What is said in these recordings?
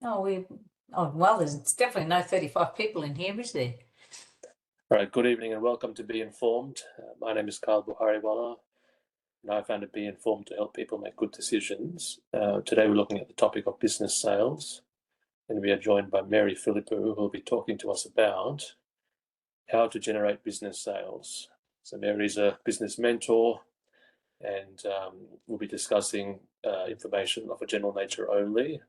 Oh, well, there's definitely no 35 people in here, is there? All right, good evening and welcome to Be Informed. My name is Carl Buhariwala, and I founded Be Informed to help people make good decisions. Today we're looking at the topic of business sales, and we are joined by Mary Philippou, who will be talking to us about how to generate business sales. So Mary is a business mentor, and we'll be discussing information of a general nature only.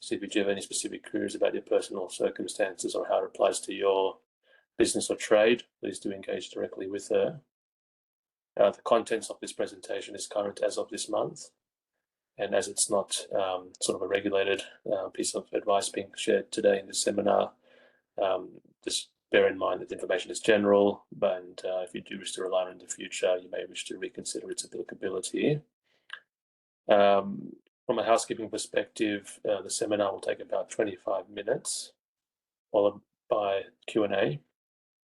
So if you do have any specific queries about your personal circumstances or how it applies to your business or trade, please do engage directly with her. The contents of this presentation is current as of this month, and as it's not sort of a regulated piece of advice being shared today in this seminar, just bear in mind that the information is general, and if you do wish to rely on it in the future, you may wish to reconsider its applicability. From a housekeeping perspective, the seminar will take about 25 minutes, followed by Q&A,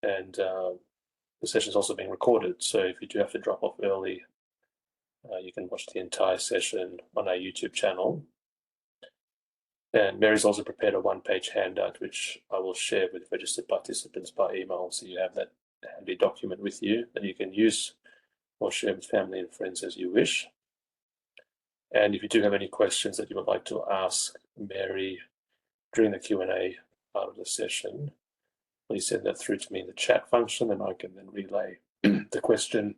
and the session is also being recorded, so if you do have to drop off early, you can watch the entire session on our YouTube channel. And Mary's also prepared a one-page handout, which I will share with registered participants by email, so you have that handy document with you that you can use or share with family and friends as you wish. And if you do have any questions that you would like to ask Mary during the Q&A part of the session, please send that through to me in the chat function, and I can then relay the question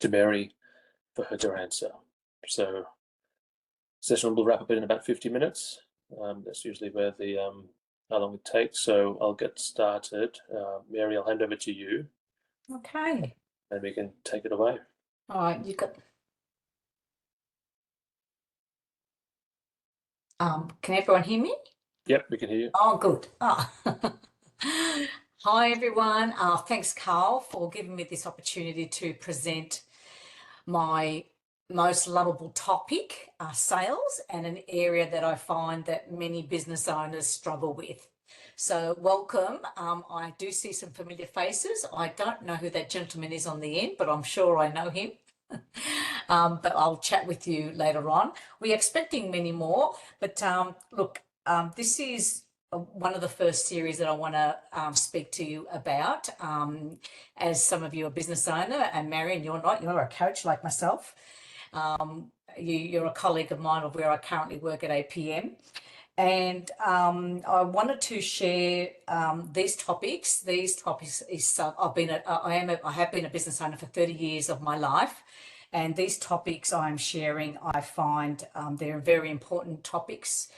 to Mary for her to answer. So session will wrap up in about 50 minutes. That's usually where the how long it takes. So I'll get started. Mary, I'll hand over to you. Okay. And we can take it away. All right, you got. Can everyone hear me? Yep, we can hear you. Oh, good. Hi, everyone. Thanks, Carl, for giving me this opportunity to present my most lovable topic, sales, and an area that I find that many business owners struggle with. So welcome. I do see some familiar faces. I don't know who that gentleman is on the end, but I'm sure I know him. But I'll chat with you later on. We're expecting many more, but look, this is one of the first series that I want to speak to you about. As some of you are business owner, and Marion, you're not, you're a coach like myself. You're a colleague of mine of where I currently work at APM. And I wanted to share these topics. These topics is I have been a business owner for 30 years of my life, and these topics I'm sharing, I find they're very important topics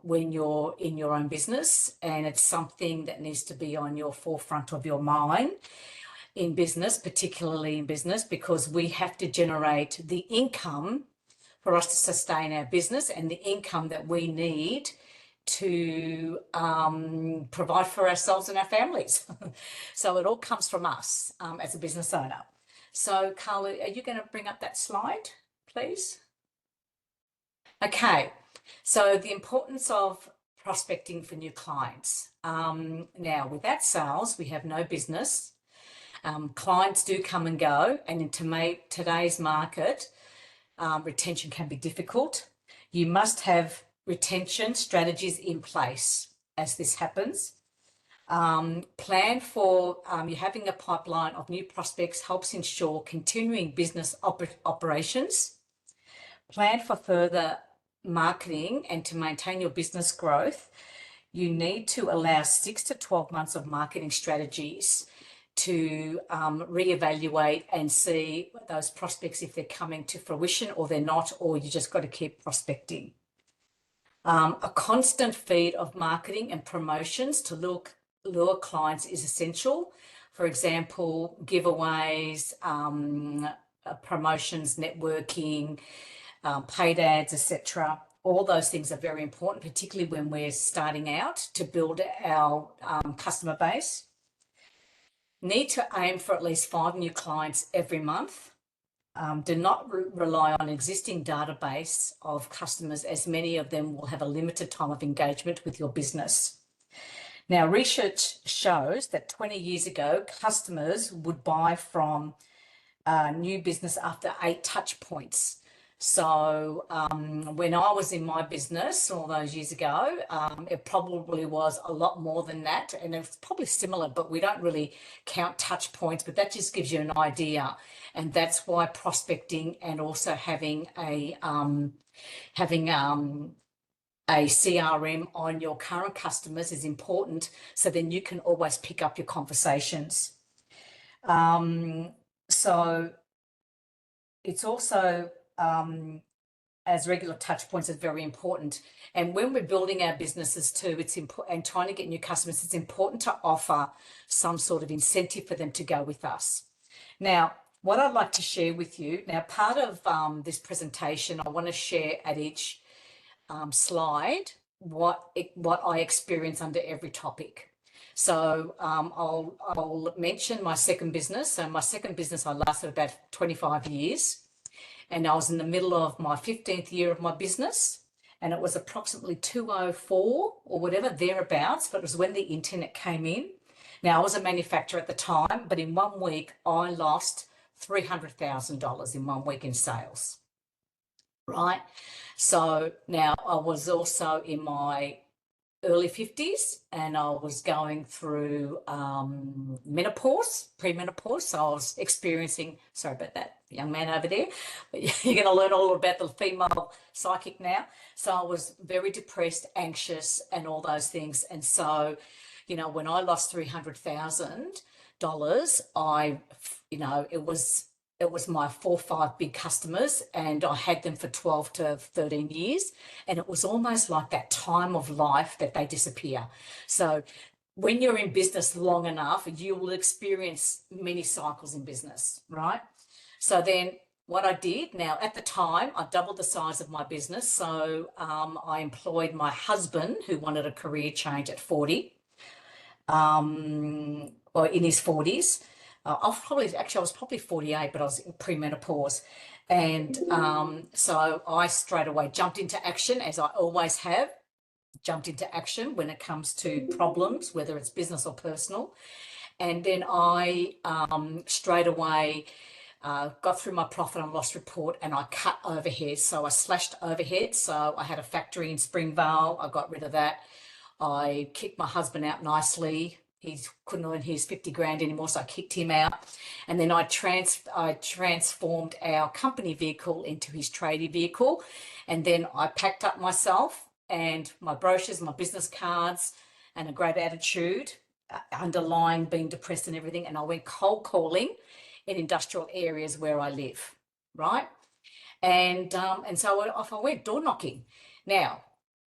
when you're in your own business, and it's something that needs to be on your forefront of your mind in business, particularly in business, because we have to generate the income for us to sustain our business and the income that we need to provide for ourselves and our families. So it all comes from us as a business owner. So Carla, are you going to bring up that slide, please? Okay, so the importance of prospecting for new clients. Now, without sales, we have no business. Clients do come and go, and in today's market, retention can be difficult. You must have retention strategies in place as this happens. Plan for you having a pipeline of new prospects helps ensure continuing business operations. Plan for further marketing, and to maintain your business growth, you need to allow 6 to 12 months of marketing strategies to reevaluate and see those prospects if they're coming to fruition or they're not, or you just got to keep prospecting. A constant feed of marketing and promotions to lure clients is essential. For example, giveaways, promotions, networking, paid ads, etc. All those things are very important, particularly when we're starting out to build our customer base. Need to aim for at least 5 new clients every month. Do not rely on existing database of customers, as many of them will have a limited time of engagement with your business. Now, research shows that 20 years ago, customers would buy from new business after 8 touch points. So when I was in my business all those years ago, it probably was a lot more than that. And it's probably similar, but we don't really count touch points, but that just gives you an idea. And that's why prospecting and also having having a CRM on your current customers is important. So then you can always pick up your conversations. So it's also, as regular touch points, is very important. And when we're building our businesses too, it's important, and trying to get new customers, it's important to offer some sort of incentive for them to go with us. Now, what I'd like to share with you, now part of this presentation, I want to share at each slide what I experience under every topic. So I'll mention my second business. So my second business, I lasted about 25 years, and I was in the middle of my 15th year of my business, and it was approximately 204 or whatever, thereabouts, but it was when the internet came in. Now, I was a manufacturer at the time, but in 1 week, I lost $300,000 in 1 week in sales, right? So now I was also in my early 50s, and I was going through menopause, premenopause. So I was experiencing, sorry about that young man over there, but you're going to learn all about the female psychic now. So I was very depressed, anxious, and all those things. And so, you know, when I lost $300,000, it was my 4 or 5 big customers, and I had them for 12 to 13 years. And it was almost like that time of life that they disappear. So when you're in business long enough, you will experience many cycles in business, right? So then what I did, now at the time, I doubled the size of my business. So I employed my husband, who wanted a career change at 40, or in his 40s. I was probably 48, but I was in premenopause. And so I straight away jumped into action, as I always have, jumped into action when it comes to problems, whether it's business or personal. And then I straight away got through my profit and loss report, and I cut overheads. So I slashed overheads. So I had a factory in Springvale. I got rid of that. I kicked my husband out nicely. He couldn't earn his 50 grand anymore, so I kicked him out. And then I transformed our company vehicle into his tradie vehicle. And then I packed up myself and my brochures, my business cards, and a great attitude, underlying being depressed and everything. And I went cold calling in industrial areas where I live, right? And so off I went door knocking. Now,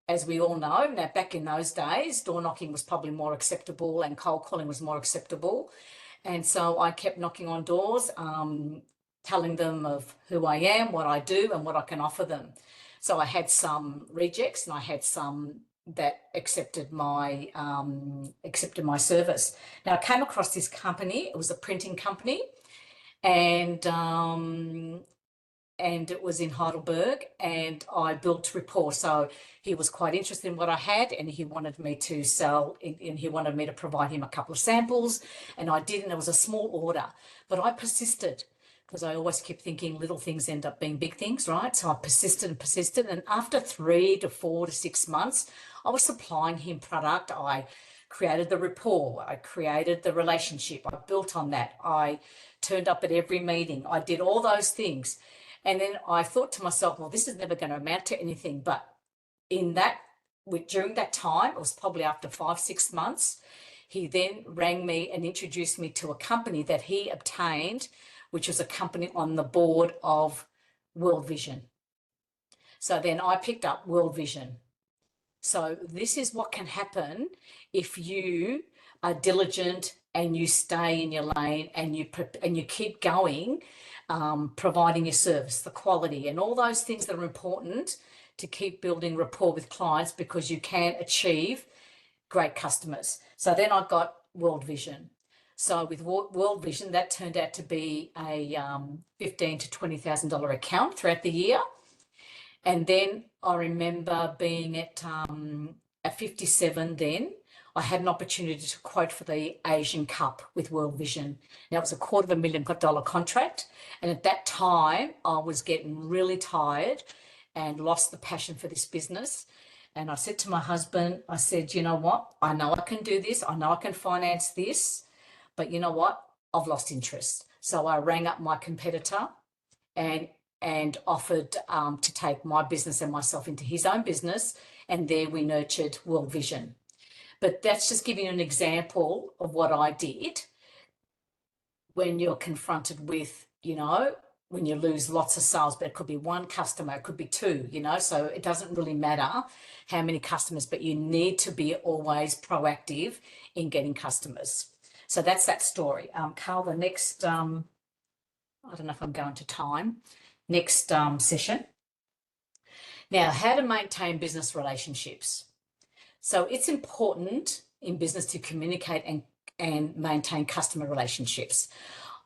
as we all know, now back in those days, door knocking was probably more acceptable and cold calling was more acceptable. And so I kept knocking on doors, telling them of who I am, what I do, and what I can offer them. So I had some rejects, and I had some that accepted my service. Now I came across this company. It was a printing company, and it was in Heidelberg, and I built rapport. So he was quite interested in what I had, and he wanted me to sell, and he wanted me to provide him a couple of samples, and I did, and it was a small order, but I persisted, because I always kept thinking little things end up being big things, right? So I persisted and persisted, and after 3 to 4 to 6 months, I was supplying him product. I created the rapport, I created the relationship, I built on that, I turned up at every meeting, I did all those things. And then I thought to myself, well, this is never going to amount to anything. But during that time, it was probably after 5, 6 months, he then rang me and introduced me to a company that he obtained, which was a company on the board of World Vision. So then I picked up World Vision. So this is what can happen if you are diligent and you stay in your lane and you keep going, providing your service, the quality, and all those things that are important to keep building rapport with clients, because you can achieve great customers. So then I got World Vision. So with World Vision, that turned out to be a $15,000 to $20,000 account throughout the year. And then I remember being at 57 then, I had an opportunity to quote for the Asian Cup with World Vision. Now, it was a $250,000 contract. And at that time, I was getting really tired and lost the passion for this business. And I said to my husband, I said, you know what? I know I can do this. I know I can finance this. But you know what? I've lost interest. So I rang up my competitor and offered to take my business and myself into his own business. And there we nurtured World Vision. But that's just giving you an example of what I did when you're confronted with, when you lose lots of sales, but it could be one customer, it could be two, so it doesn't really matter how many customers, but you need to be always proactive in getting customers. So that's that story. Carl, the next, I don't know if I'm going to time, next session. Now, how to maintain business relationships. So it's important in business to communicate and maintain customer relationships.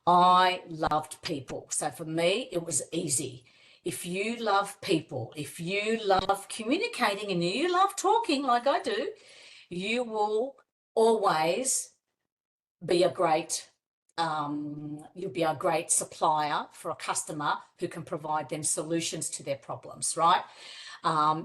I loved people. So for me, it was easy. If you love people, if you love communicating and you love talking like I do, you will always be a great you'll be a great supplier for a customer who can provide them solutions to their problems, right?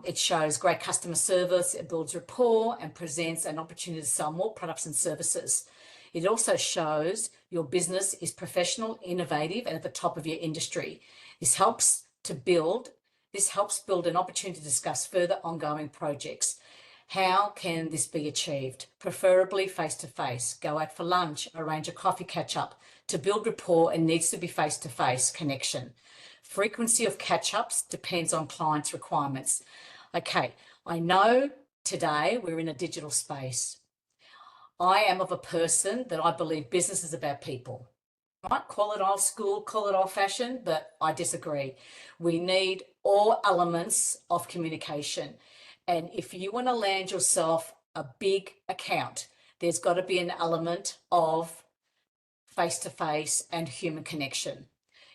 It shows great customer service, it builds rapport and presents an opportunity to sell more products and services. It also shows your business is professional, innovative, and at the top of your industry. This helps build an opportunity to discuss further ongoing projects. How can this be achieved? Preferably face-to-face. Go out for lunch, arrange a coffee catch-up. To build rapport, it needs to be face-to-face connection. Frequency of catch-ups depends on clients' requirements. Okay, I know today we're in a digital space. I am of a person that I believe business is about people. Right? Call it old school, call it old fashioned, but I disagree. We need all elements of communication. And if you want to land yourself a big account, there's got to be an element of face-to-face and human connection.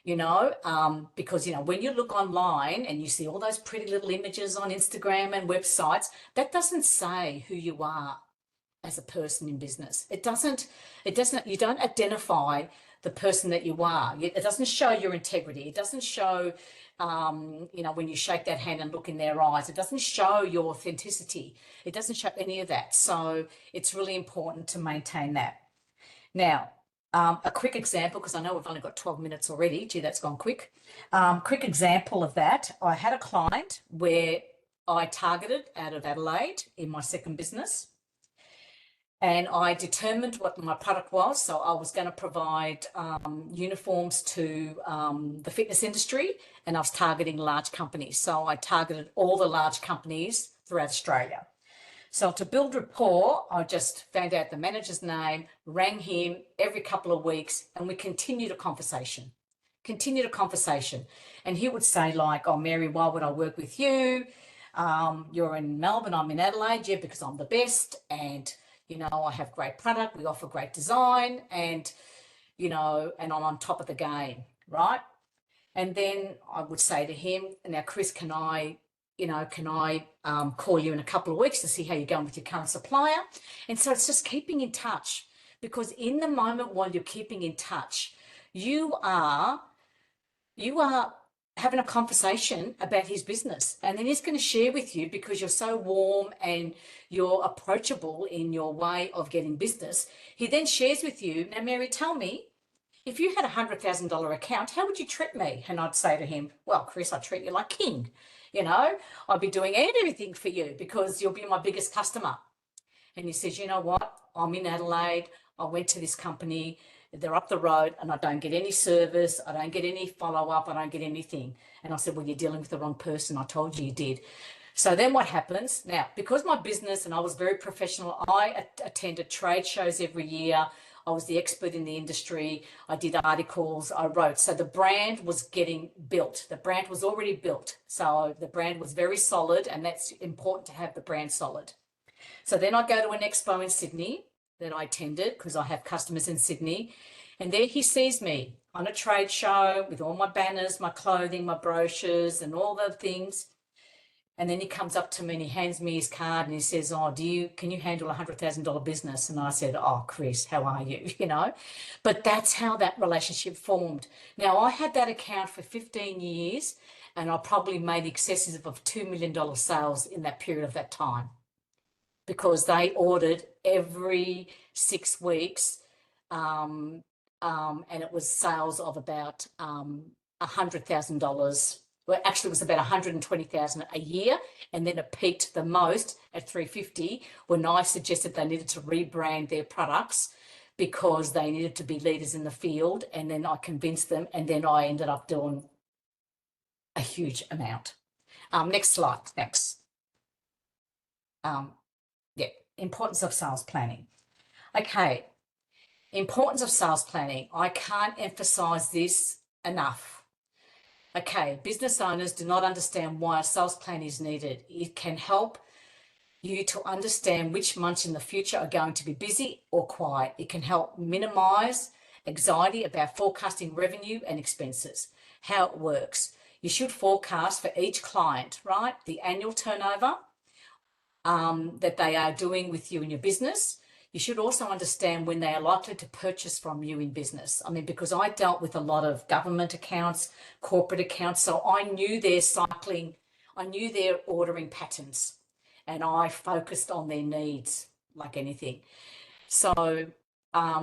Because, when you look online and you see all those pretty little images on Instagram and websites, that doesn't say who you are as a person in business. You don't identify the person that you are. It doesn't show your integrity. It doesn't show, when you shake that hand and look in their eyes, it doesn't show your authenticity. It doesn't show any of that. So it's really important to maintain that. Now, a quick example, because I know we've only got 12 minutes already. Gee, that's gone quick. Quick example of that. I had a client where I targeted out of Adelaide in my second business. And I determined what my product was. So I was going to provide uniforms to the fitness industry, and I was targeting large companies. So I targeted all the large companies throughout Australia. So to build rapport, I just found out the manager's name, rang him every couple of weeks, and we continued a conversation. And he would say like, oh, Mary, why would I work with you? You're in Melbourne, I'm in Adelaide. Yeah, because I'm the best. And, I have great product. We offer great design and, and I'm on top of the game, right? And then I would say to him, now, Chris, can I call you in a couple of weeks to see how you're going with your current supplier? And so it's just keeping in touch, because in the moment while you're keeping in touch, you are having a conversation about his business, and then he's going to share with you, because you're so warm and you're approachable in your way of getting business. He then shares with you, now, Mary, tell me, if you had $100,000 account, how would you treat me? And I'd say to him, well, Chris, I treat you like king. I'd be doing everything for you because you'll be my biggest customer. And he says, you know what? I'm in Adelaide. I went to this company. They're up the road and I don't get any service. I don't get any follow-up. I don't get anything. And I said, well, you're dealing with the wrong person. I told you did. So then what happens? Now, because my business, and I was very professional, I attended trade shows every year. I was the expert in the industry. I did articles, I wrote. So the brand was getting built. The brand was already built. So the brand was very solid, and that's important to have the brand solid. So then I go to an expo in Sydney that I attended, because I have customers in Sydney. And there he sees me on a trade show with all my banners, my clothing, my brochures and all the things. And then he comes up to me and he hands me his card and he says, "Oh, can you handle $100,000 business?" And I said, "Oh, Chris, how are you?" You know, but that's how that relationship formed. Now, I had that account for 15 years and I probably made excesses of $2 million sales in that period of that time because they ordered every 6 weeks. And it was sales of about $100,000. Well, actually, it was about 120,000 a year, and then it peaked the most at 350 when I suggested they needed to rebrand their products because they needed to be leaders in the field, and then I convinced them, and then I ended up doing a huge amount. Next slide, thanks. Yeah, importance of sales planning. Okay, importance of sales planning. I can't emphasize this enough. Okay, business owners do not understand why a sales plan is needed. It can help you to understand which months in the future are going to be busy or quiet. It can help minimize anxiety about forecasting revenue and expenses. How it works. You should forecast for each client, right? The annual turnover that they are doing with you in your business. You should also understand when they are likely to purchase from you in business. I mean, because I dealt with a lot of government accounts, corporate accounts, so I knew their cycling, I knew their ordering patterns, and I focused on their needs like anything. So,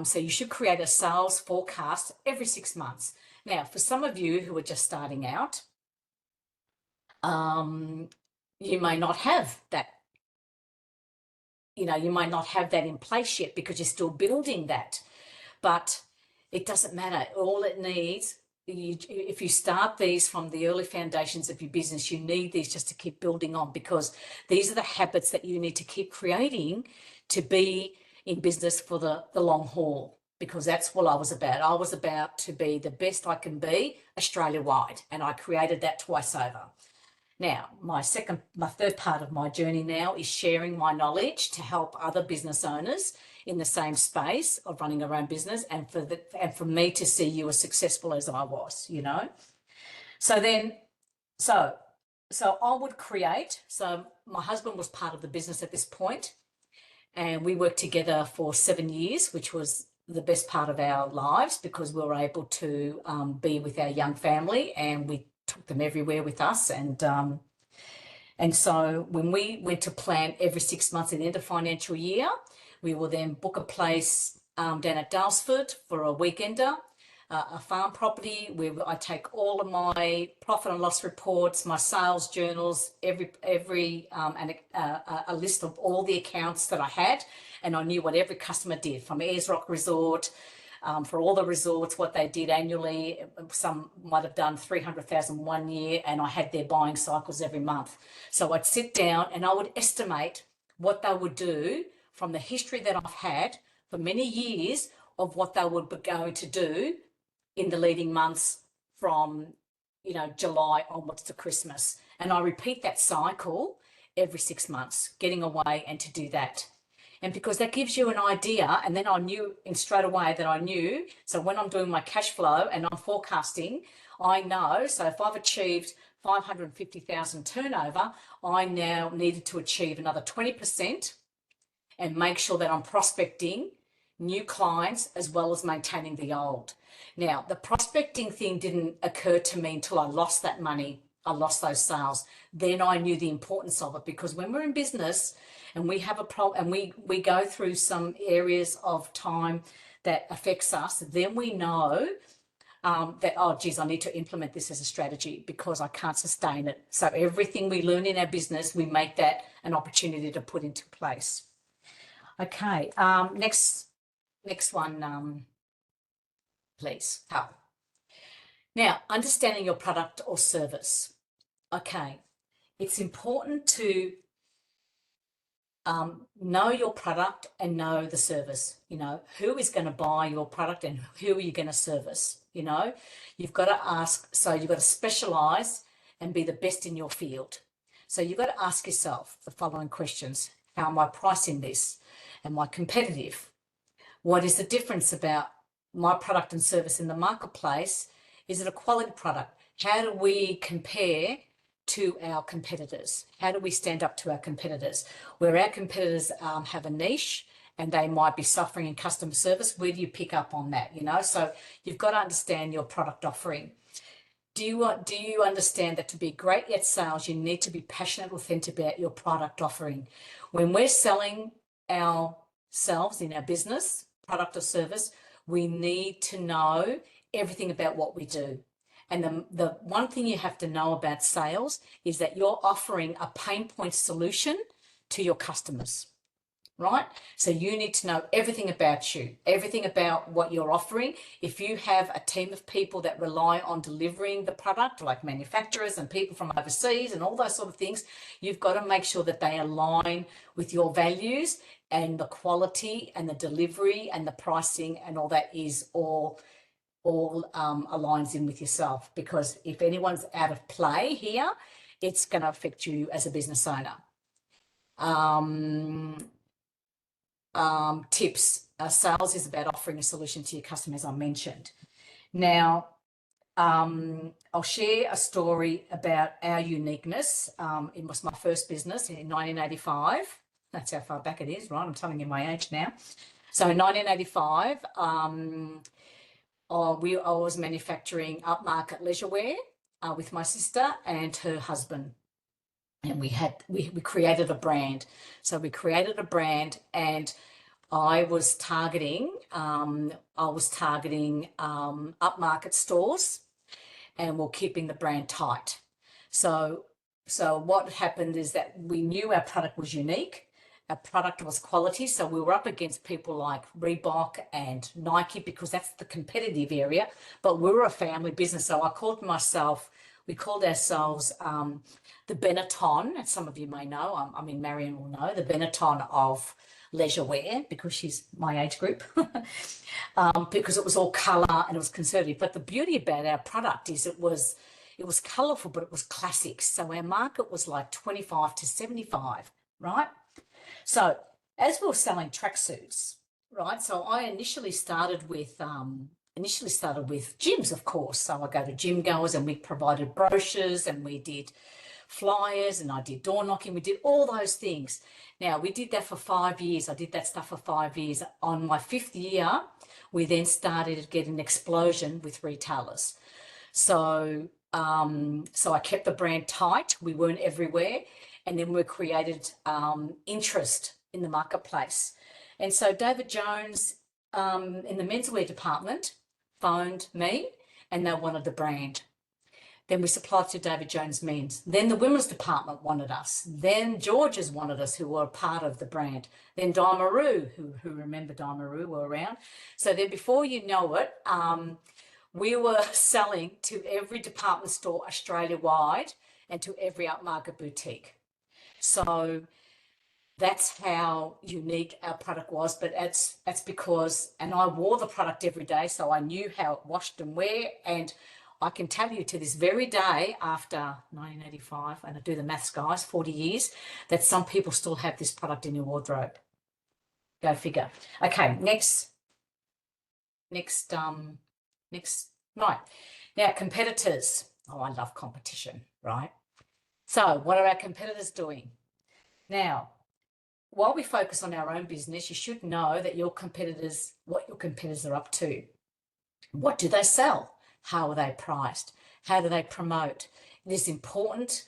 so you should create a sales forecast every 6 months. Now, for some of you who are just starting out, you may not have that. You might not have that in place yet because you're still building that, but it doesn't matter. All it needs, if you start these from the early foundations of your business, you need these just to keep building on, because these are the habits that you need to keep creating to be in business for the long haul, because that's what I was about. I was about to be the best I can be Australia-wide, and I created that twice over. Now, my third part of my journey now is sharing my knowledge to help other business owners in the same space of running their own business, and for me to see you as successful as I was, So I would create. So my husband was part of the business at this point, and we worked together for 7 years, which was the best part of our lives because we were able to be with our young family, and we took them everywhere with us. And so when we went to plan every 6 months at the end of financial year, we will then book a place down at Dalesford for a weekender, a farm property where I take all of my profit and loss reports, my sales journals, and a list of all the accounts that I had, and I knew what every customer did, from Ayers Rock Resort, for all the resorts, what they did annually. Some might have done 300,000 one year, and I had their buying cycles every month. So I'd sit down and I would estimate what they would do from the history that I've had for many years of what they would be going to do in the leading months from, July onwards to Christmas. And I repeat that cycle every 6 months, getting away and to do that. And because that gives you an idea, and then I knew straight away that I knew. So when I'm doing my cash flow and I'm forecasting, I know. So if I've achieved 550,000 turnover, I now needed to achieve another 20% and make sure that I'm prospecting new clients as well as maintaining the old. Now, the prospecting thing didn't occur to me until I lost that money. I lost those sales. Then I knew the importance of it, because when we're in business and we have a problem and we go through some areas of time that affects us, then we know that, oh, geez, I need to implement this as a strategy because I can't sustain it. So everything we learn in our business, we make that an opportunity to put into place. Okay, next one, please. Now, understanding your product or service. Okay, it's important to know your product and know the service. Who is going to buy your product and who are you going to service? You've got to ask. So you've got to specialize and be the best in your field. So you've got to ask yourself the following questions. How am I pricing this? Am I competitive? What is the difference about my product and service in the marketplace? Is it a quality product? How do we compare to our competitors? How do we stand up to our competitors? Where our competitors have a niche and they might be suffering in customer service, where do you pick up on that? You know, so you've got to understand your product offering. Do you understand that to be great at sales, you need to be passionate, authentic about your product offering? When we're selling ourselves in our business, product or service, we need to know everything about what we do. And the one thing you have to know about sales is that you're offering a pain point solution to your customers, right? So you need to know everything about you, everything about what you're offering. If you have a team of people that rely on delivering the product, like manufacturers and people from overseas and all those sort of things, you've got to make sure that they align with your values, and the quality and the delivery and the pricing and all that is all aligns in with yourself. Because if anyone's out of play here, it's going to affect you as a business owner. Tips. Sales is about offering a solution to your customers, I mentioned. Now, I'll share a story about our uniqueness. It was my first business in 1985. That's how far back it is, right? I'm telling you my age now. So in 1985, I was manufacturing upmarket leisure wear with my sister and her husband. And we created a brand. So we created a brand, and I was targeting upmarket stores, and we're keeping the brand tight. So what happened is that we knew our product was unique. Our product was quality. So we were up against people like Reebok and Nike, because that's the competitive area. But we were a family business. So we called ourselves the Benetton, as some of you may know. I mean, Marion will know, the Benetton of leisure wear, because she's my age group, because it was all colour and it was conservative. But the beauty about our product is it was colourful, but it was classic. So our market was like 25 to 75, right? So as we were selling tracksuits, right? So I initially started with gyms, of course. So I go to gym goers, and we provided brochures, and we did flyers, and I did door knocking. We did all those things. Now, we did that for 5 years. I did that stuff for 5 years. On my 5th year, we then started to get an explosion with retailers. So I kept the brand tight. We weren't everywhere. And then we created interest in the marketplace. And so David Jones in the menswear department phoned me, and they wanted the brand. Then we supplied to David Jones Men's. Then the women's department wanted us. Then George's wanted us, who were a part of the brand. Then Daimaru, who remember Daimaru, were around. So then before you know it, we were selling to every department store Australia-wide and to every upmarket boutique. So that's how unique our product was. But that's because, and I wore the product every day, so I knew how it washed and wear. And I can tell you to this very day, after 1985, and I do the maths, guys, 40 years, that some people still have this product in your wardrobe. Go figure. Okay, next, right. Now, competitors. Oh, I love competition, right? So what are our competitors doing? Now, while we focus on our own business, you should know that what your competitors are up to. What do they sell? How are they priced? How do they promote? It is important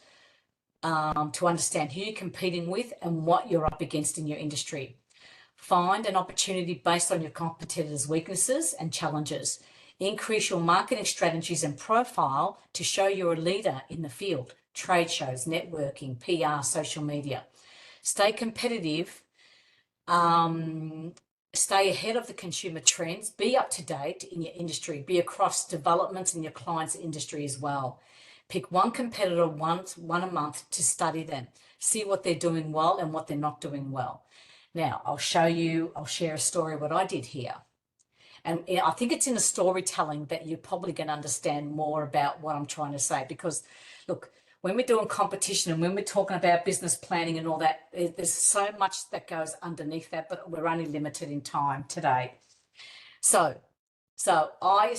to understand who you're competing with and what you're up against in your industry. Find an opportunity based on your competitors' weaknesses and challenges. Increase your marketing strategies and profile to show you're a leader in the field. Trade shows, networking, PR, social media. Stay competitive. Stay ahead of the consumer trends. Be up to date in your industry. Be across developments in your client's industry as well. Pick one competitor one a month to study them. See what they're doing well and what they're not doing well. Now, I'll share a story what I did here. And I think it's in the storytelling that you're probably going to understand more about what I'm trying to say. Because, look, when we're doing competition and when we're talking about business planning and all that, there's so much that goes underneath that, but we're only limited in time today. So I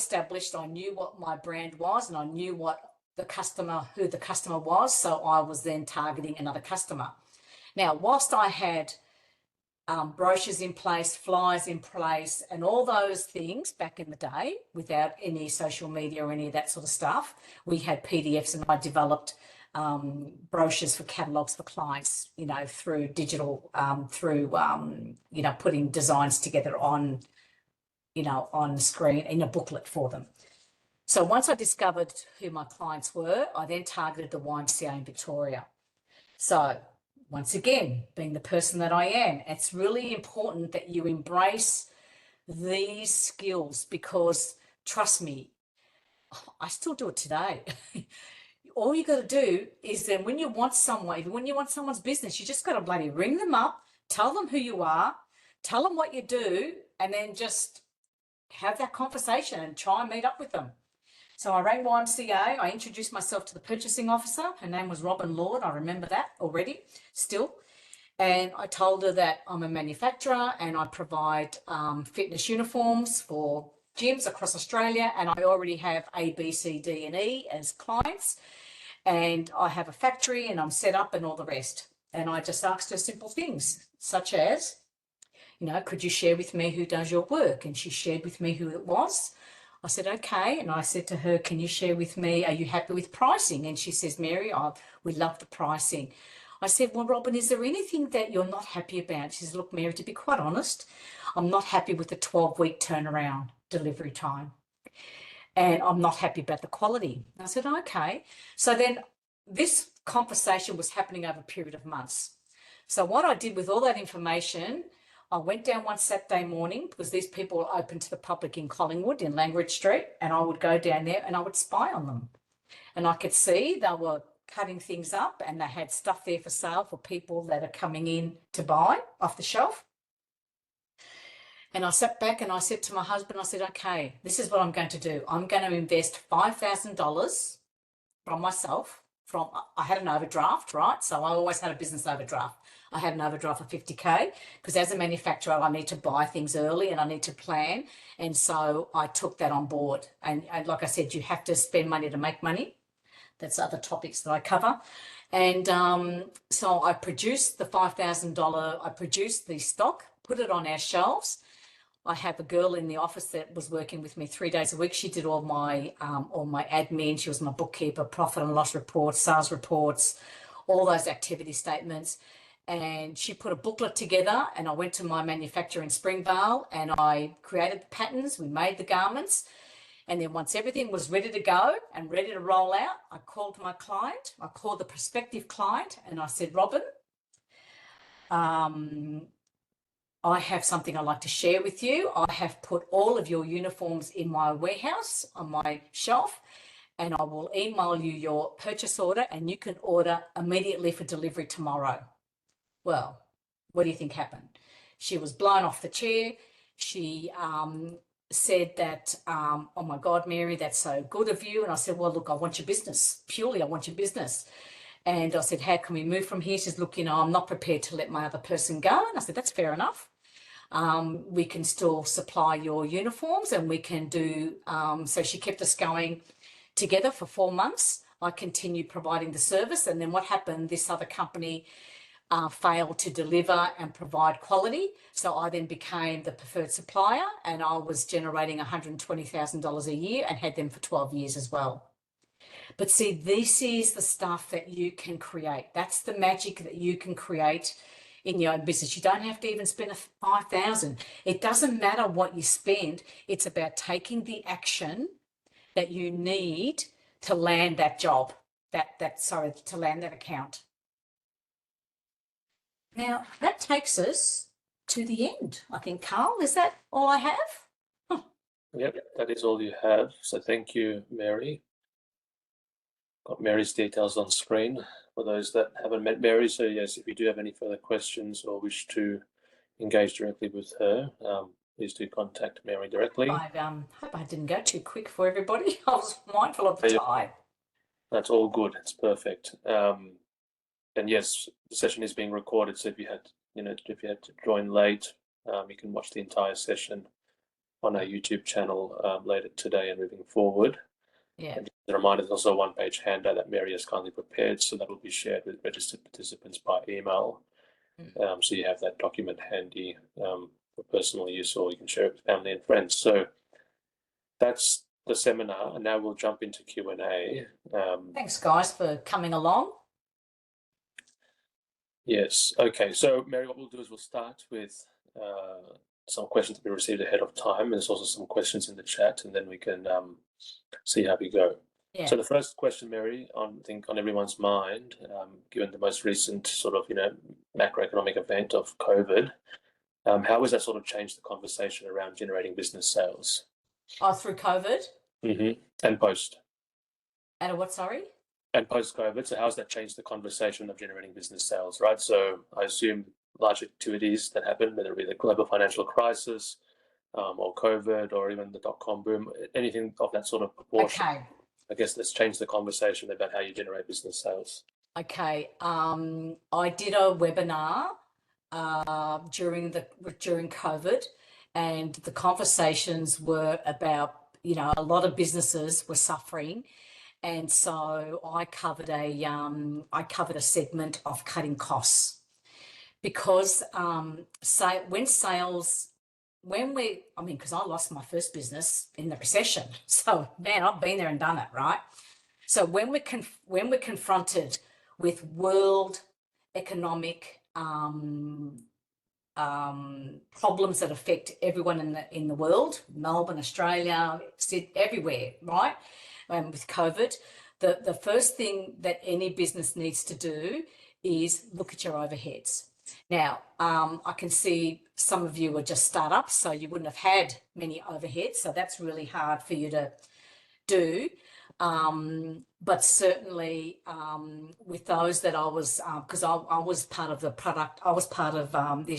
knew what my brand was, and I knew what the customer, who the customer was. So I was then targeting another customer. Now, whilst I had brochures in place, flyers in place, and all those things back in the day without any social media or any of that sort of stuff, we had PDFs, and I developed brochures for catalogs for clients, you know, through digital, you know, putting designs together on, you know, on screen in a booklet for them. So once I discovered who my clients were, I then targeted the YMCA in Victoria. So once again, being the person that I am, it's really important that you embrace these skills, because trust me, I still do it today. All you got to do is then when you want someone, even when you want someone's business, you just got to bloody ring them up, tell them who you are, tell them what you do, and then just have that conversation and try and meet up with them. So I rang YMCA. I introduced myself to the purchasing officer. Her name was Robin Lord. I remember that already still. And I told her that I'm a manufacturer and I provide fitness uniforms for gyms across Australia. And I already have A, B, C, D, and E as clients. And I have a factory and I'm set up and all the rest. And I just asked her simple things, such as, you know, could you share with me who does your work? And she shared with me who it was. I said, okay. And I said to her, can you share with me, are you happy with pricing? And she says, Mary, we love the pricing. I said, well, Robin, is there anything that you're not happy about? She says, look, Mary, to be quite honest, I'm not happy with the 12-week turnaround delivery time. And I'm not happy about the quality. And I said, okay. So then this conversation was happening over a period of months. So what I did with all that information, I went down one Saturday morning, because these people were open to the public in Collingwood, in Langridge Street, and I would go down there and I would spy on them. And I could see they were cutting things up and they had stuff there for sale for people that are coming in to buy off the shelf. And I sat back and I said to my husband, I said, okay, this is what I'm going to do. I'm going to invest $5,000 from myself. I had an overdraft, right? So I always had a business overdraft. I had an overdraft of 50K because as a manufacturer, I need to buy things early and I need to plan. And so I took that on board. And like I said, you have to spend money to make money. That's other topics that I cover. And so I produced the $5,000, I produced the stock, put it on our shelves. I have a girl in the office that was working with me 3 days a week. She did all my admin. She was my bookkeeper, profit and loss reports, sales reports, all those activity statements. And she put a booklet together and I went to my manufacturer in Springvale and I created the patterns. We made the garments. And then once everything was ready to go and ready to roll out, I called my client. I called the prospective client and I said, Robin, I have something I'd like to share with you. I have put all of your uniforms in my warehouse on my shelf and I will email you your purchase order and you can order immediately for delivery tomorrow. Well, what do you think happened? She was blown off the chair. She said that, oh my God, Mary, that's so good of you. And I said, well, look, I want your business. Purely, I want your business. And I said, how can we move from here? She says, look, you know, I'm not prepared to let my other person go. And I said, that's fair enough. We can still supply your uniforms and we can do, so she kept us going together for 4 months. I continued providing the service. And then what happened, this other company failed to deliver and provide quality. So I then became the preferred supplier and I was generating $120,000 a year and had them for 12 years as well. But see, this is the stuff that you can create. That's the magic that you can create in your own business. You don't have to even spend $5,000. It doesn't matter what you spend. It's about taking the action that you need to land that job, to land that account. Now, that takes us to the end, I think, Carl. Is that all I have? Huh. Yep, that is all you have. So thank you, Mary. Got Mary's details on screen for those that haven't met Mary. So yes, if you do have any further questions or wish to engage directly with her, please do contact Mary directly. I hope I didn't go too quick for everybody. I was mindful of the time. That's all good. It's perfect. And yes, the session is being recorded. So if you had to join late, you can watch the entire session on our YouTube channel later today and moving forward. Yeah. And the reminder, there's also a one-page handout that Mary has kindly prepared, so that will be shared with registered participants by email. So you have that document handy for personal use, or you can share it with family and friends. So that's the seminar, and now we'll jump into Q&A. Thanks, guys, for coming along. Yes. Okay. So, Mary, what we'll do is we'll start with some questions that we received ahead of time, and there's also some questions in the chat, and then we can see how we go. Yeah. So the first question, Mary, I think on everyone's mind, given the most recent sort of macroeconomic event of COVID, how has that sort of changed the conversation around generating business sales? Oh, through COVID? And post. And what, sorry? And post-COVID, so how's that changed the conversation of generating business sales, right? So I assume large activities that happened, whether it be the global financial crisis, or COVID, or even the dot-com boom, anything of that sort of proportion. Okay. I guess let's change the conversation about how you generate business sales. Okay. I did a webinar during COVID, and the conversations were about, a lot of businesses were suffering. And so I covered a segment of cutting costs, because because I lost my first business in the recession. So man, I've been there and done it, right? So when we're confronted with world economic problems that affect everyone in the world, Melbourne, Australia, everywhere, right? With COVID, the first thing that any business needs to do is look at your overheads. Now, I can see some of you are just startups, so you wouldn't have had many overheads, so that's really hard for you to do. But certainly with those that I was, because I was part of the product, I was part of the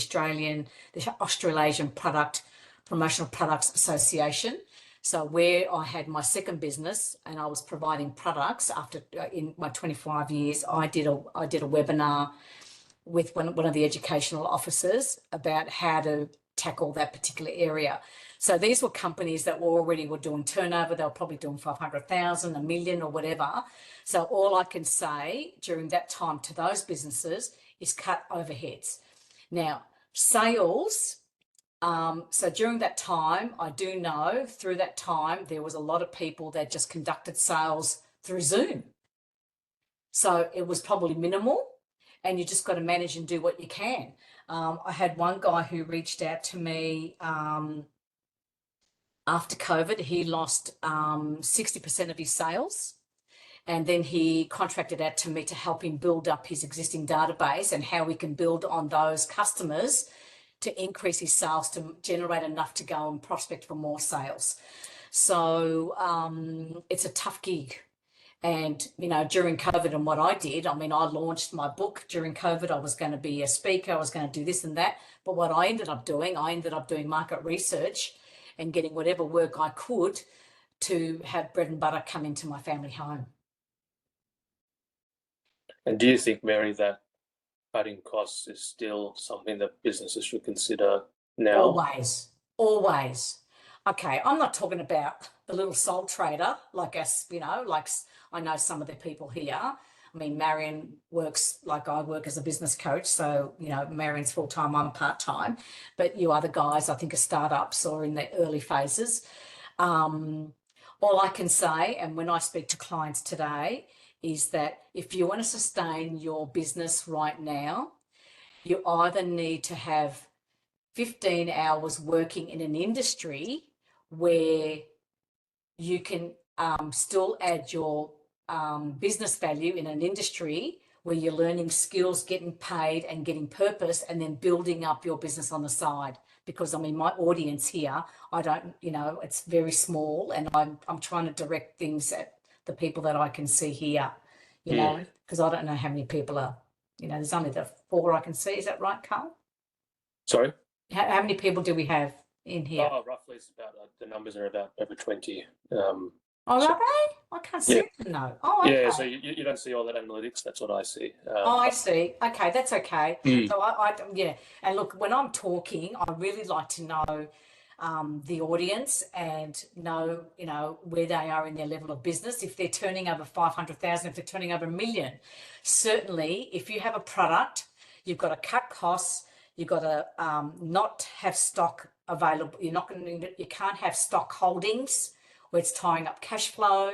Australasian Product Promotional Products Association. So where I had my second business and I was providing products after in my 25 years, I did a webinar with one of the educational officers about how to tackle that particular area. So these were companies that were doing turnover. They were probably doing 500,000, $1 million, or whatever. So all I can say during that time to those businesses is cut overheads. Now, sales. So during that time, I do know through that time, there was a lot of people that just conducted sales through Zoom. So it was probably minimal, and you just got to manage and do what you can. I had one guy who reached out to me after COVID. He lost 60% of his sales, and then he contracted out to me to help him build up his existing database and how we can build on those customers to increase his sales, to generate enough to go and prospect for more sales. So it's a tough gig. And, during COVID and what I did, I launched my book during COVID. I was going to be a speaker. I was going to do this and that. But what I ended up doing market research and getting whatever work I could to have bread and butter come into my family home. And do you think, Mary, that cutting costs is still something that businesses should consider now? Always. Okay, I'm not talking about the little sole trader like us, like I know some of the people here. Marion works like I work as a business coach. So, Marion's full-time, I'm part-time. But you other guys, I think, are startups or in the early phases. All I can say, and when I speak to clients today, is that if you want to sustain your business right now, you either need to have 15 hours working in an industry where you can still add your business value in an industry where you're learning skills, getting paid and getting purpose, and then building up your business on the side. Because my audience here, I don't, it's very small, and I'm trying to direct things at the people that I can see here, because I don't know how many people are, there's only the 4 I can see. Is that right, Carl? Sorry? How many people do we have in here? Oh, roughly it's about, the numbers are about over 20. Are they? I can't see them, no. Oh, okay. Yeah, so you don't see all that analytics. That's what I see. I see. Okay, that's okay. So and look, when I'm talking, I really like to know the audience and know, where they are in their level of business. If they're turning over 500,000, if they're turning over 1 million, certainly if you have a product, you've got to cut costs. You've got to not have stock available. You can't have stock holdings where it's tying up cash flow.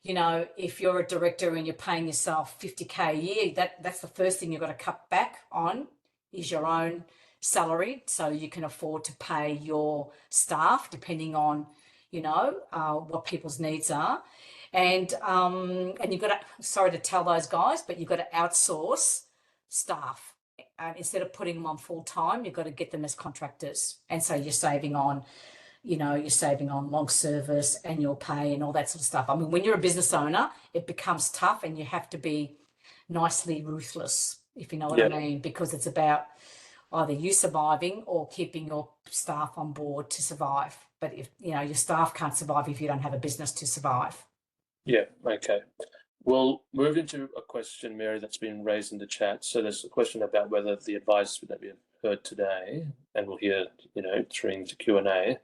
If you're a director and you're paying yourself 50K a year, that's the first thing you've got to cut back on is your own salary, so you can afford to pay your staff depending on, what people's needs are. And you've got to, sorry to tell those guys, but you've got to outsource staff. Instead of putting them on full time, you've got to get them as contractors. And so you're saving on long service, annual pay, and all that sort of stuff. I mean, when you're a business owner, it becomes tough and you have to be nicely ruthless, if you know what I mean, because it's about either you surviving or keeping your staff on board to survive. But if, your staff can't survive if you don't have a business to survive. Yeah, okay. We'll move into a question, Mary, that's been raised in the chat. So there's a question about whether the advice that we have heard today, and we'll hear, during the Q&A,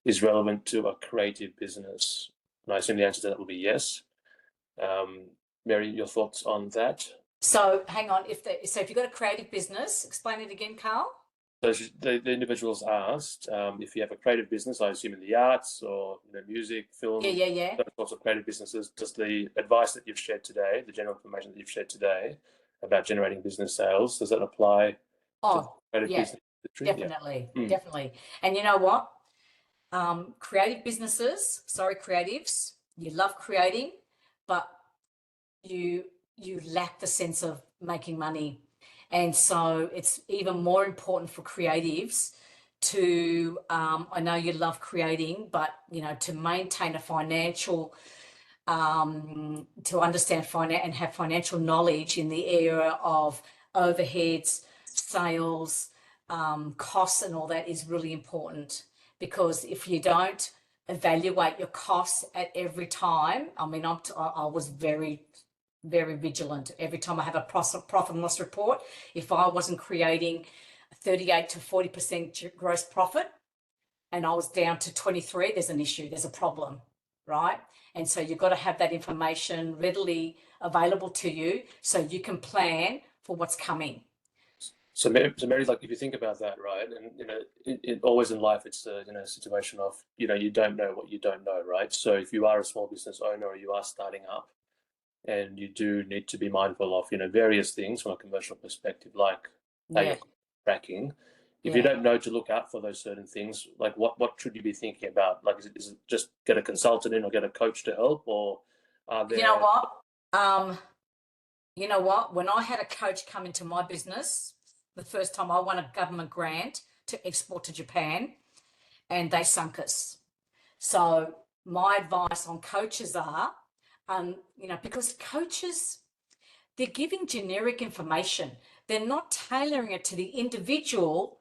is relevant to a creative business. And I assume the answer to that will be yes. Mary, your thoughts on that? So hang on, if you've got a creative business, explain it again, Carl. So the individuals asked if you have a creative business, I assume in the arts or music, film, yeah, those sorts of creative businesses. Does the advice that you've shared today, the general information that you've shared today about generating business sales, does that apply to creative business? Definitely, definitely. And you know what? Creative businesses, creatives, you love creating, but you lack the sense of making money. And so it's even more important for creatives to, I know you love creating, but, to maintain a financial, to understand finance and have financial knowledge in the area of overheads, sales, costs and all that is really important. Because if you don't evaluate your costs at every time, I mean, I was very, very vigilant. Every time I have a profit and loss report, if I wasn't creating 38 to 40% gross profit and I was down to 23, there's an issue, there's a problem, right? And so you've got to have that information readily available to you so you can plan for what's coming. So Mary, like if you think about that, right, and always in life, it's a situation of you don't know what you don't know, right? So if you are a small business owner or you are starting up, and you do need to be mindful of various things from a commercial perspective, like how you're tracking. If you don't know to look out for those certain things, like what should you be thinking about? Like is it just get a consultant in or get a coach to help, or are there? You know what? When I had a coach come into my business, the first time I won a government grant to export to Japan, and they sunk us. So my advice on coaches are, because coaches, they're giving generic information. They're not tailoring it to the individual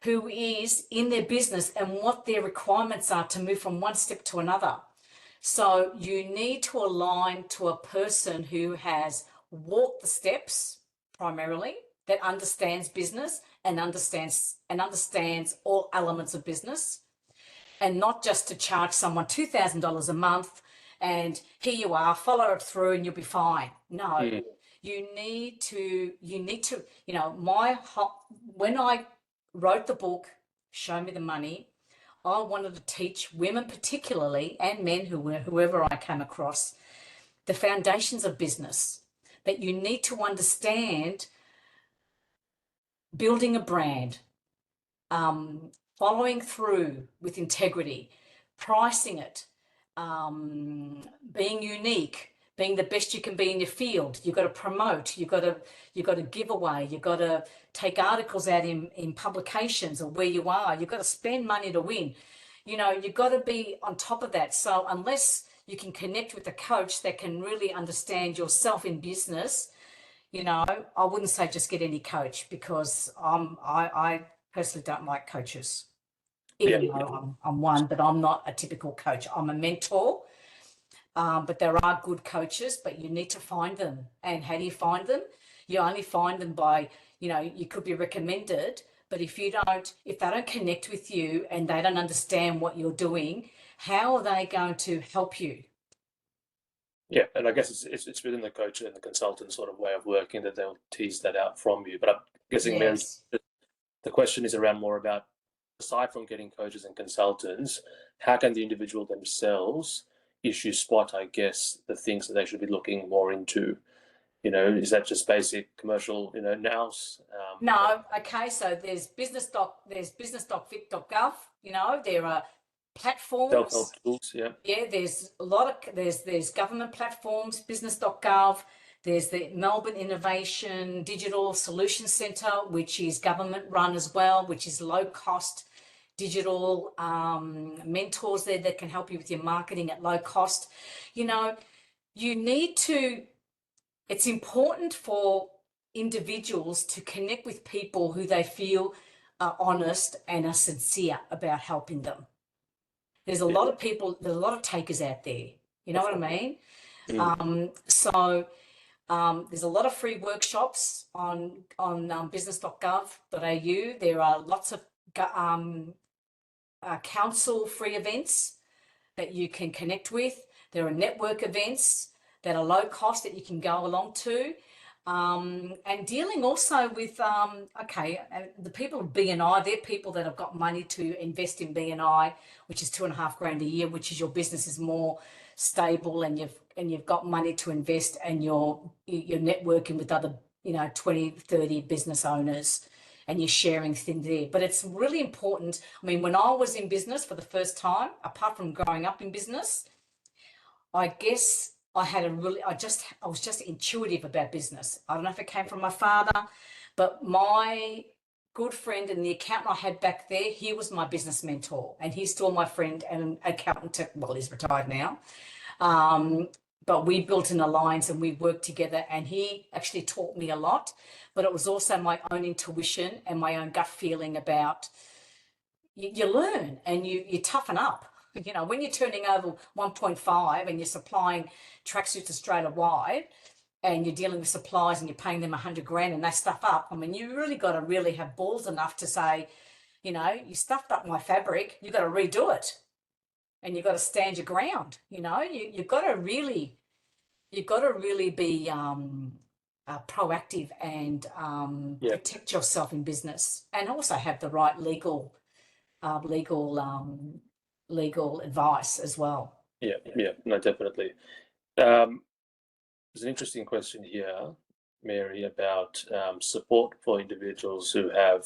who is in their business and what their requirements are to move from one step to another. So you need to align to a person who has walked the steps primarily, that understands business and understands all elements of business, and not just to charge someone $2,000 a month and here you are, follow it through and you'll be fine. No, you need to, when I wrote the book, Show Me the Money, I wanted to teach women particularly, and men, whoever I came across, the foundations of business, that you need to understand building a brand, following through with integrity, pricing it, being unique, being the best you can be in your field. You've got to promote, you've got to give away, you've got to take articles out in publications of where you are, you've got to spend money to win. You've got to be on top of that. So unless you can connect with a coach that can really understand yourself in business, I wouldn't say just get any coach, because I personally don't like coaches. Even though I'm one, but I'm not a typical coach. I'm a mentor, but there are good coaches, but you need to find them. And how do you find them? You only find them by, you could be recommended, But if they don't connect with you and they don't understand what you're doing, how are they going to help you? Yeah, and I guess it's within the coach and the consultant sort of way of working that they'll tease that out from you. But I'm guessing, Mary, Yes. the question is around more about, aside from getting coaches and consultants, how can the individual themselves issue spot, I guess, the things that they should be looking more into? Is that just basic commercial, nous? No, okay, so there's business.fit.gov, there are platforms. Self-help tools, yeah. Yeah, there's a lot of there's government platforms, business.gov. There's the Melbourne Innovation Digital Solution Centre, which is government run as well, which is low cost digital mentors there that can help you with your marketing at low cost. You need to, it's important for individuals to connect with people who they feel are honest and are sincere about helping them. There's a lot of people, there's a lot of takers out there. You know what I mean? There's a lot of free workshops on business.gov.au. There are lots of council free events that you can connect with. There are network events that are low cost that you can go along to. And dealing also with, the people of BNI, they're people that have got money to invest in BNI, which is $2,500 a year, which is your business is more stable and you've got money to invest and you're networking with other, 20, 30 business owners and you're sharing things there. But it's really important. I mean, when I was in business for the first time, apart from growing up in business, I guess I was just intuitive about business. I don't know if it came from my father, but my good friend and the accountant I had back there, he was my business mentor and he's still my friend and an accountant. Well, he's retired now. But we built an alliance and we worked together and he actually taught me a lot, but it was also my own intuition and my own gut feeling about you learn and you toughen up. When you're turning over 1.5 and you're supplying tracksuits Australia wide and you're dealing with suppliers and you're paying them $100,000 and they stuff up, I mean, you really got to really have balls enough to say, you stuffed up my fabric, you got to redo it and you've got to stand your ground. You've got to really be proactive and protect yourself in business and also have the right legal advice as well. Yeah, no, definitely. There's an interesting question here, Mary, about support for individuals who have,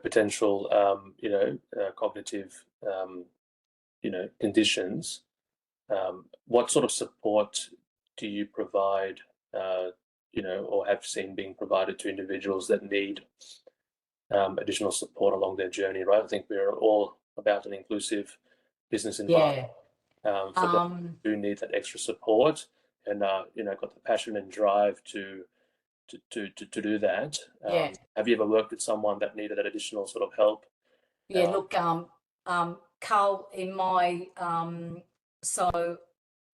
potential, cognitive, conditions. What sort of support do you provide, or have seen being provided to individuals that need additional support along their journey, right? I think we're all about an inclusive business environment for those who need that extra support and got the passion and drive to do that. Have you ever worked with someone that needed that additional sort of help? Look, Carl, in my so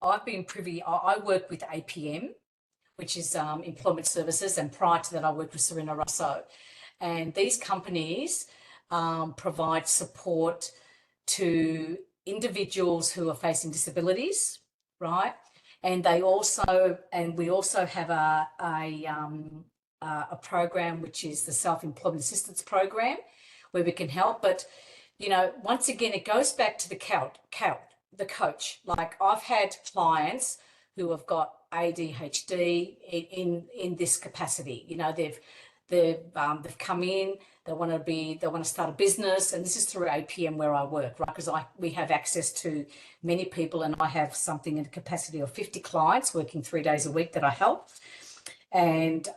I've been privy. I work with APM, which is Employment Services, and prior to that, I worked with Serena Russo. And these companies provide support to individuals who are facing disabilities, right? And we also have a program which is the Self-Employment Assistance Program, where we can help. But once again, it goes back to the coach. Like I've had clients who have got ADHD in this capacity. They've come in, they want to start a business, and this is through APM where I work, right? Because we have access to many people, and I have something in the capacity of 50 clients working 3 days a week that I help. And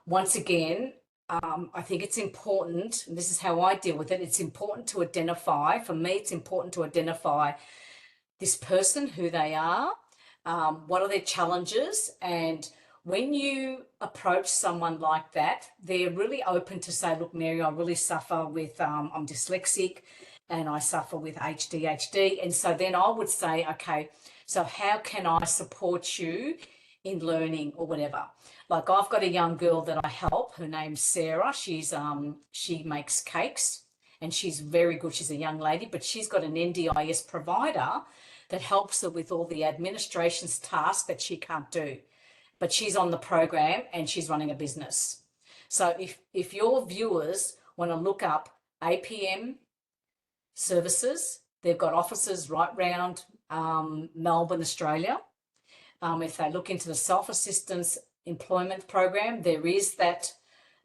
once again, I think it's important, and this is how I deal with it. It's important to identify. For me, it's important to identify this person, who they are, what are their challenges, and when you approach someone like that, they're really open to say, look, Mary, I really suffer with, I'm dyslexic and I suffer with ADHD. And so then I would say, okay, so how can I support you in learning or whatever. Like I've got a young girl that I help, her name's Sarah. She makes cakes and she's very good. She's a young lady, but she's got an NDIS provider that helps her with all the administration's tasks that she can't do. But she's on the program and she's running a business. So if your viewers want to look up APM services, they've got offices right round Melbourne, Australia. If they look into the self-assistance employment program, there is that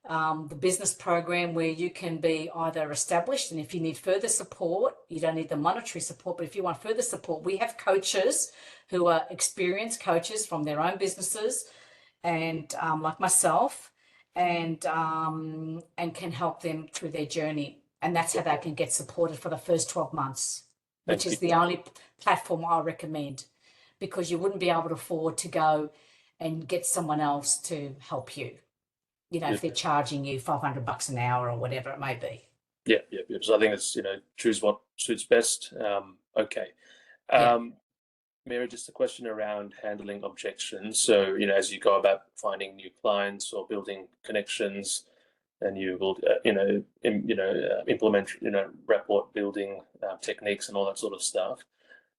the business program where you can be either established, and if you need further support, you don't need the monetary support, but if you want further support, we have coaches who are experienced coaches from their own businesses and like myself, and can help them through their journey. And that's how they can get supported for the first 12 months, which Thank is you. the only platform I recommend, because you wouldn't be able to afford to go and get someone else to help you, Yeah. if they're charging you $500 an hour or whatever it may be. Yeah, yeah, yeah. So I think it's, choose what suits best. Okay. Yeah. Mary, just a question around handling objections. So, as you go about finding new clients or building connections, and you will, implement, rapport building techniques and all that sort of stuff.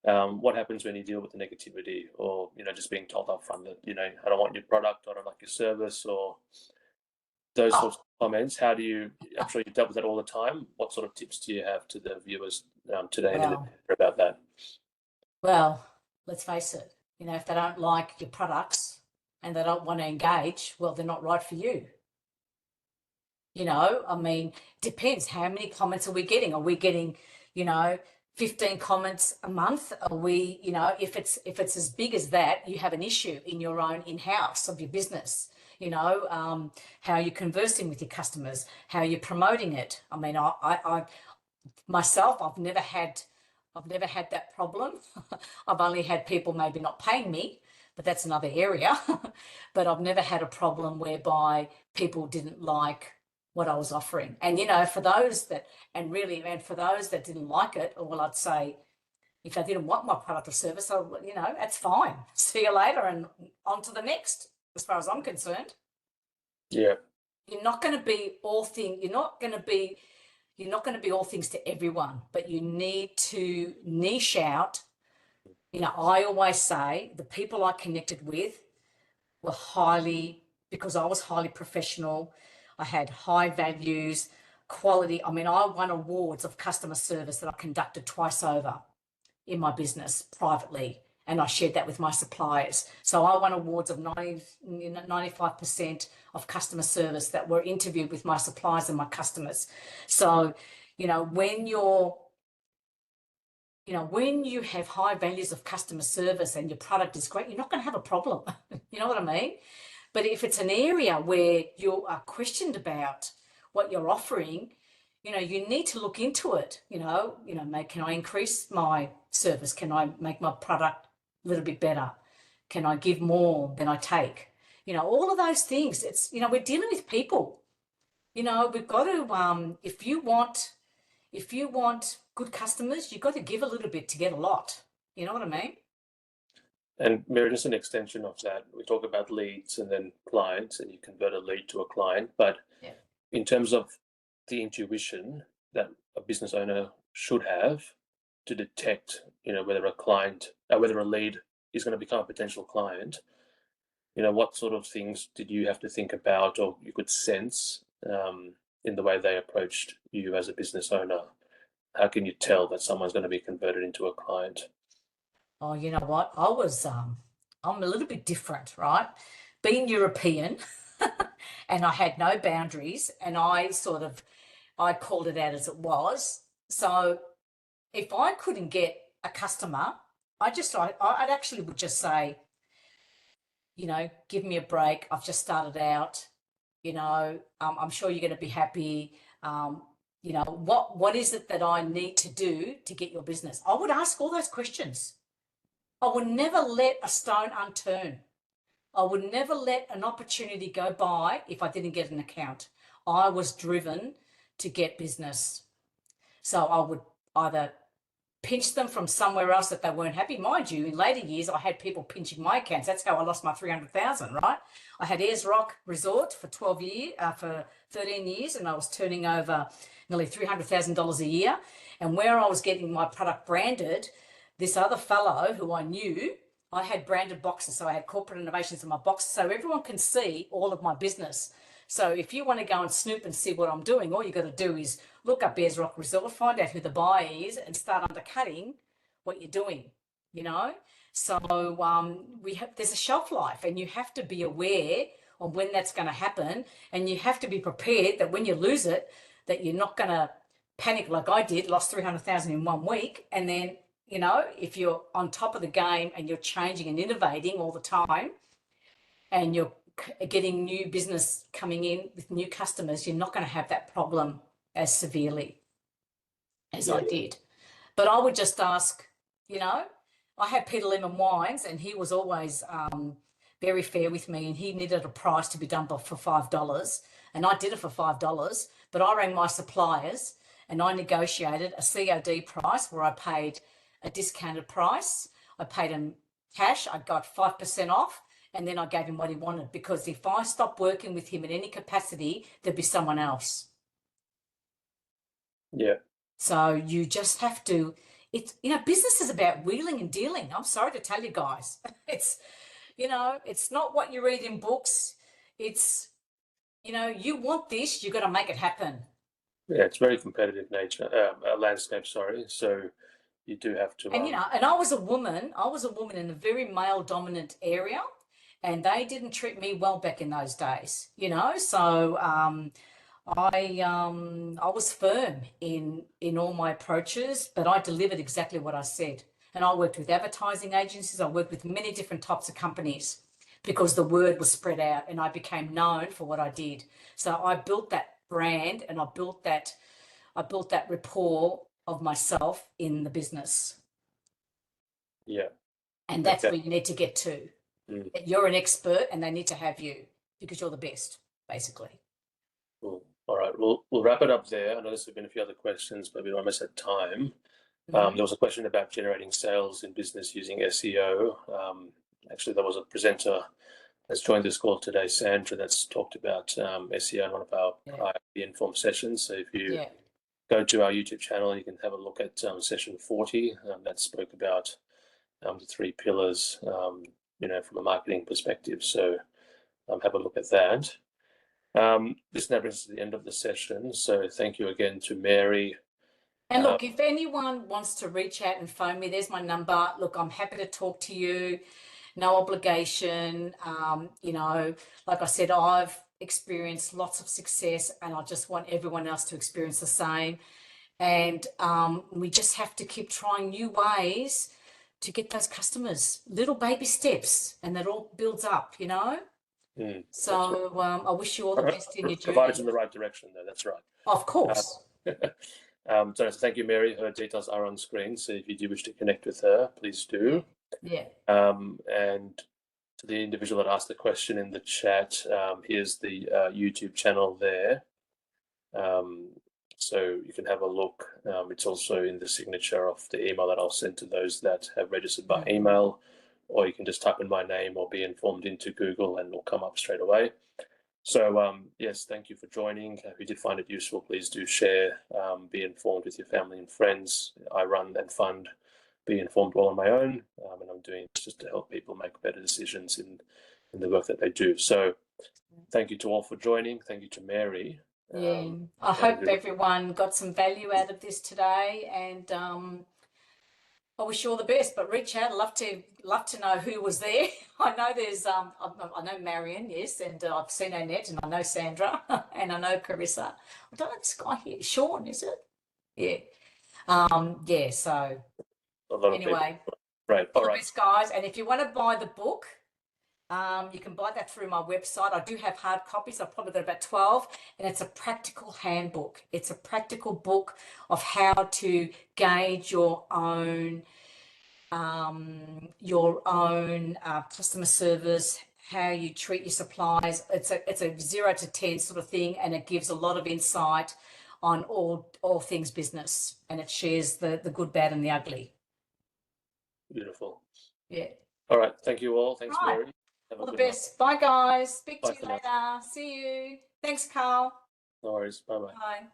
What happens when you deal with the negativity, or just being told up front that I don't want your product, or I don't like your service, or those Oh, sorts of comments? How do you? I'm sure you dealt with that all the time. What sort of tips do you have to the viewers today and in the well, future about that? well, let's face it, if they don't like your products and they don't want to engage, well, they're not right for you. I mean, depends how many comments are we getting? Are we getting, 15 comments a month? Are we, if it's as big as that, you have an issue in your own in-house of your business. How you're conversing with your customers, how you're promoting it. I mean, I myself, I've never had that problem. I've only had people maybe not paying me, but that's another area. But I've never had a problem whereby people didn't like what I was offering. And for those that didn't like it, well, I'd say if they didn't want my product or service, that's fine. See you later and on to the next, as far as I'm concerned. Yeah, You're not going to be all thing. You're not going to be all things to everyone, but you need to niche out. I always say the people I connected with were because I was highly professional. I had high values, quality. I mean, I won awards of customer service that I conducted twice over in my business privately. And I shared that with my suppliers. So I won awards of 95% of customer service that were interviewed with my suppliers and my customers. So, when when you have high values of customer service and your product is great, you're not going to have a problem. You know what I mean? But if it's an area where you are questioned about what you're offering, you need to look into it. Can I increase my service? Can I make my product a little bit better? Can I give more than I take? All of those things. It's, we're dealing with people. We've got to, if you want good customers, you've got to give a little bit to get a lot. You know what I mean? and Mary, just an extension of that. We talk about leads and then clients, and you convert a lead to a client. But Yeah. in terms of the intuition that a business owner should have to detect, whether whether a lead is going to become a potential client, what sort of things did you have to think about, or you could sense in the way they approached you as a business owner? How can you tell that someone's going to be converted into a client? Oh, you know what? I'm a little bit different, right? Being European, and I had no boundaries, and I called it out as it was. So if I couldn't get a customer, I'd actually would just say, give me a break. I've just started out. I'm sure you're going to be happy. What is it that I need to do to get your business? I would ask all those questions. I would never let a stone unturned. I would never let an opportunity go by if I didn't get an account. I was driven to get business. So I would either pinch them from somewhere else that they weren't happy. Mind you, in later years, I had people pinching my accounts. That's how I lost my 300,000, right? I had Ayers Rock Resort for 13 years, and I was turning over nearly $300,000 a year. And where I was getting my product branded, this other fellow who I knew, I had branded boxes. So I had corporate innovations in my boxes, so everyone can see all of my business. So if you want to go and snoop and see what I'm doing, all you got to do is look up Ayers Rock Resort, find out who the buyer is, and start undercutting what you're doing, you know? So there's a shelf life, and you have to be aware of when that's going to happen, and you have to be prepared that when you lose it, that you're not going to panic like I did, lost 300,000 in 1 week. And then, you know, if you're on top of the game and you're changing and innovating all the time, and you're getting new business coming in with new customers, you're not going to have that problem as severely as I did. But I would just ask, you know, I had Peter Lemon Wines, and he was always very fair with me, and he needed a price to be done for $5, and I did it for $5. But I rang my suppliers and I negotiated a COD price where I paid a discounted price. I paid him cash. I got 5% off, and then I gave him what he wanted, because if I stopped working with him in any capacity, there'd be someone else. Yeah. So you just have to, it's, you know, business is about wheeling and dealing. I'm sorry to tell you guys. It's, you know, it's not what you read in books. It's, you know, you want this, you got to make it happen. Yeah, it's very competitive nature, landscape, sorry. So you do have to. And, you know, and I was a woman in a very male dominant area, and they didn't treat me well back in those days, you know. So I was firm in all my approaches, but I delivered exactly what I said. And I worked with advertising agencies. I worked with many different types of companies, because the word was spread out and I became known for what I did. So I built that brand, and I built that rapport of myself in the business. Yeah. And that's Okay. where you need to get to. Mm. You're an expert, and they need to have you because you're the best, basically. Cool. All right, we'll wrap it up there. I know there's been a few other questions, but we're almost at time. There was a question about generating sales in business using SEO. Actually, there was a presenter that's joined this call today, Sandra, that's talked about SEO in one of our prior Be Informed sessions. So if you go to our YouTube channel, you can have a look at session 40 that spoke about the 3 pillars, you know, from a marketing perspective. So have a look at that. This now brings us to the end of the session. So thank you again to Mary. And look, if anyone wants to reach out and phone me, there's my number. Look, I'm happy to talk to you. No obligation. You know, like I said, I've experienced lots of success, and I just want everyone else to experience the same. And we just have to keep trying new ways to get those customers, little baby steps, and that all builds up, you know. So I wish you all the best in your journey. Provided in the right direction, though. That's right. Of course. So thank you, Mary. Her details are on screen, so if you do wish to connect with her, please do. Yeah. And to the individual that asked the question in the chat, here's the YouTube channel there. So you can have a look. It's also in the signature of the email that I'll send to those that have registered by email, or you can just type in my name or Be Informed into Google and it'll come up straight away. So yes, thank you for joining. If you did find it useful, please do share, Be Informed with your family and friends. I run and fund Be Informed all on my own, and I'm doing it just to help people make better decisions in the work that they do. So thank you to all for joining. Thank you to Mary. Yeah, I hope everyone got some value out of this today, and I wish you all the best. But reach out. Love to know who was there. I know there's I know Marion, yes, and I've seen Annette, and I know Sandra, and I know Carissa. I don't know this guy here, Sean, is it? Yeah. Yeah. So A lot of anyway, people. Right. All all the right. best, guys. And if you want to buy the book, you can buy that through my website. I do have hard copies. I've probably got about 12, and it's a practical handbook. It's a practical book of how to gauge your own customer service, how you treat your suppliers. It's a 0 to 10 sort of thing, and it gives a lot of insight on all things business, and it shares the good, bad, and the ugly. Beautiful. Yeah. All right. Thank you all. Thanks, Right. Mary. Have a All the good night. best. Bye, guys. Speak Bye to you for now. later. See you. Thanks, Carl. No worries. Bye bye. Bye.